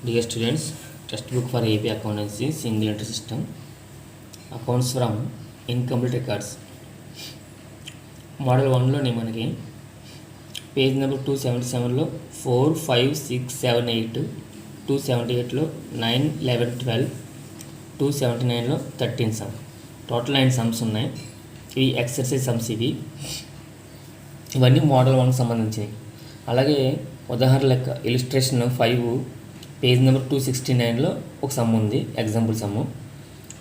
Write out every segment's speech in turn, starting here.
Dear students, textbook for AP Accountancy Single Entry System Accounts from Incomplete Records model 1లోనే మనకి page number 277లో 4, 5, 6, 7, 8, 278లో 9, 11, 12, 279లో 13 sum total 9 sums ఉన్నాయి. ఇవి ఎక్సర్సైజ్ సమ్స్. ఇవన్నీ మోడల్ 1కి సంబంధించినవి. అలాగే ఉదాహరణ లెక్క ఇలిస్ట్రేషన్ 5 పేజ్ నెంబర్ 269లో ఒక సమ్ ఉంది, ఎగ్జాంపుల్ సమ్ము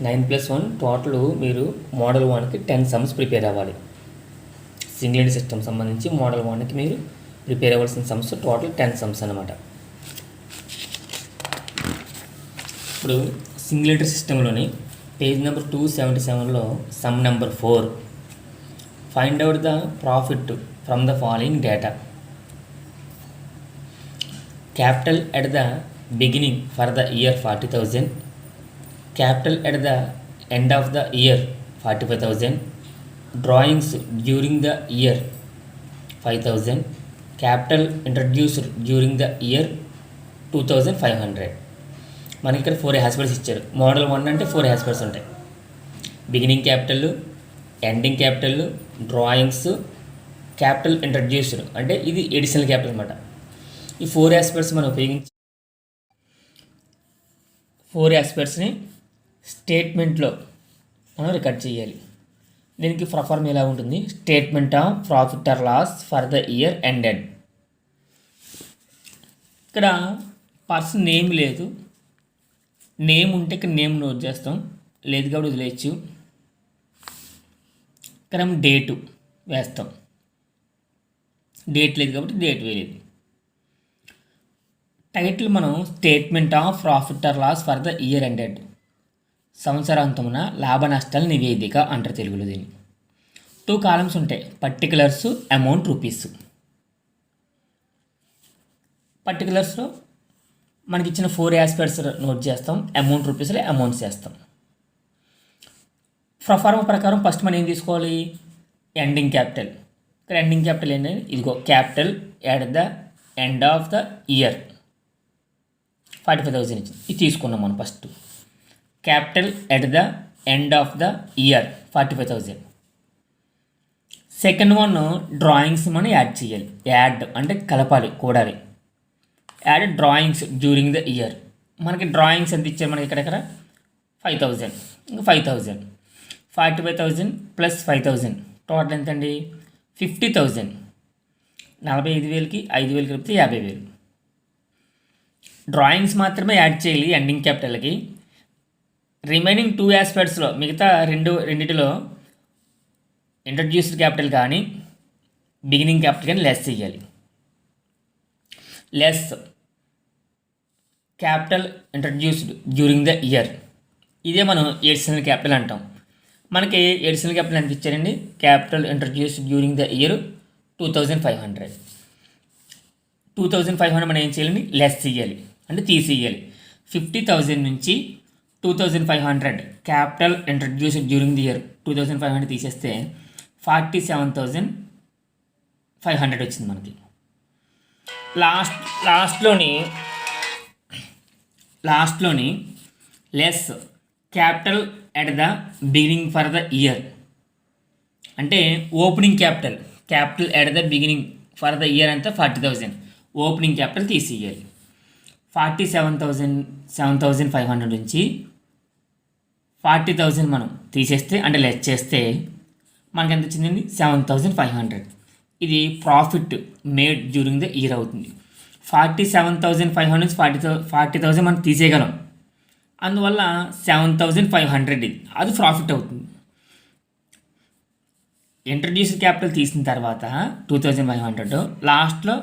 9+1 టోటల్. మీరు మోడల్ 1కి 10 సమ్స్ ప్రిపేర్ అవ్వాలి. సింగిల్ సిస్టమ్ సంబంధించి మోడల్ 1కి మీరు ప్రిపేర్ అవ్వాల్సిన సమ్స్ టోటల్ 10 సమ్స్ అనమాట. ఇప్పుడు సింగిల్ ఎంట్రీ సిస్టంలోని పేజ్ నెంబర్ 277లో sum number 4, find out the profit from the following data. Capital at the beginning for the year 40,000, capital at the end of the year 45,000, drawings during the year 5,000, capital introduced during the year 2,500. మనకి ఇక్కడ 4 aspects ఇచ్చారు. Model 1 అంటే 4 aspects ఉంటాయి. Beginning capital, ending capital, drawings, capital introduced అంటే ఇది additional capital అనమాట. ఈ 4 aspects మనం ఉపయోగించి 4 ఆస్పెక్ట్స్ని స్టేట్మెంట్లో మనం రికార్డ్ చేయాలి. దీనికి ఫార్మ్ ఎలా ఉంటుంది? Statement of profit or loss for the year ended. ఇక్కడ పర్సన్ నేమ్ లేదు. నేమ్ ఉంటే ఇక్కడ నేమ్ నోట్ చేస్తాం, లేదు కాబట్టి వదిలేయచ్చు. ఇక్కడ డేటు వేస్తాం, డేట్ లేదు కాబట్టి డేట్ వేయలేదు. టైటిల్ మనం statement of profit or loss for the year ended, సంవత్సరాంతమున లాభ నష్టాల నివేదిక అంటారు తెలుగులో దీన్ని. 2 కాలమ్స్ ఉంటాయి, పర్టికులర్స్, అమౌంట్, రూపీస్. పర్టికులర్స్లో మనకి ఇచ్చిన 4 ఆస్పెక్ట్స్ నోట్ చేస్తాం, అమౌంట్, రూపీస్లో అమౌంట్స్ చేస్తాం. ప్రొఫార్మా ప్రకారం ఫస్ట్ మనం ఏం తీసుకోవాలి? Ending capital. ఇక్కడ ఎండింగ్ క్యాపిటల్ ఏంటంటే ఇదిగో capital at the end of the year 45,000 ఇచ్చింది, ఇది తీసుకున్నాం మనం first. Capital at the end of the year 45,000. Second one drawings మనం యాడ్ చేయాలి. యాడ్ అంటే కలపాలి, కూడాలి. Add drawings during the year. మనకి డ్రాయింగ్స్ ఎంత ఇచ్చారు? మనకి ఇక్కడ 5,000, ఇంకా 5,000, 45,000 ప్లస్ 5,000 టోటల్ ఎంత అండి? 50,000. 45,000కి 5,000 కలిపితే 50,000. డ్రాయింగ్స్ మాత్రమే యాడ్ చేయాలి ఎండింగ్ క్యాపిటల్కి. రిమైనింగ్ 2 ఆస్పెక్ట్స్లో మిగతా రెండిటిలో ఇంట్రడ్యూస్డ్ క్యాపిటల్ కానీ బిగినింగ్ క్యాపిటల్ కానీ లెస్ చేయాలి. Less capital introduced during the year, ఇదే మనం ఎడిషనల్ క్యాపిటల్ అంటాం. మనకి ఎడిషనల్ క్యాపిటల్ ఎంత ఇచ్చారండి? Capital introduced during the year 2,500. 2,500 మనం ఏం చేయాలండి? లెస్ చేయాలి అంటే తీసేయాలి. 50,000 నుంచి 2,500 capital introduced during the year 2,500 తీసేస్తే 47,500 వచ్చింది మనకి. లాస్ట్లోని less capital at the beginning for the year అంటే opening capital at the beginning for the year అంతా 40,000. ఓపెనింగ్ క్యాపిటల్ తీసేయాలి. 47,500 నుంచి 40,000 మనం తీసేస్తే అంటే లెస్ చేస్తే మనకి ఎంత వచ్చిందండి? 7,500. ఇది profit made during the year అవుతుంది. 47,500 నుంచి 40,000 మనం తీసేయగలం, అందువల్ల 7,500 ఇది అది ప్రాఫిట్ అవుతుంది. ఇంట్రడ్యూస్డ్ క్యాపిటల్ తీసిన తర్వాత 2,500 లాస్ట్లో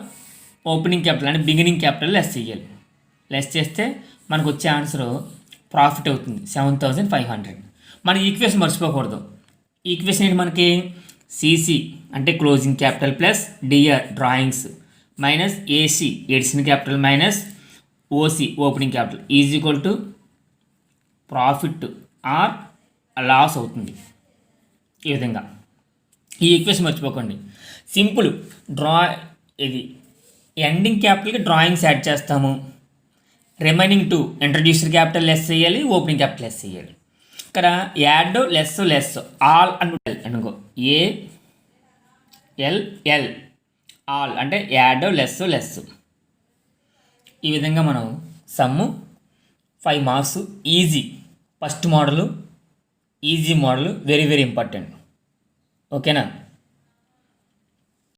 ఓపెనింగ్ క్యాపిటల్ అంటే బిగినింగ్ క్యాపిటల్ లెస్ చేయాలి. లెస్ చేస్తే మనకు వచ్చే ఆన్సర్ ప్రాఫిట్ అవుతుంది 7,500. మన ఈక్వేషన్ మర్చిపోకూడదు. ఈక్వేషన్ ఏంటి మనకి? సిసి అంటే closing capital plus DR drawings minus AC additional capital minus OC opening capital is equal to profit or loss అవుతుంది. ఈ విధంగా ఈ ఈక్వేషన్ మర్చిపోకండి. సింపుల్ ఇది ఎండింగ్ క్యాపిటల్కి డ్రాయింగ్స్ యాడ్ చేస్తాము, రిమైనింగ్ 2 ఇంట్రడ్యూసర్ క్యాపిటల్ లెస్ చేయాలి, ఓపెనింగ్ క్యాపిటల్ లెస్ చేయాలి. ఇక్కడ యాడ్ లెస్ ఆల్ అనుకో ఏ ఎల్ ఎల్ ఆల్ అంటే యాడ్ లెస్. ఈ విధంగా మనం సమ్ము 5 marks easy. First model easy model very very important. ఓకేనా?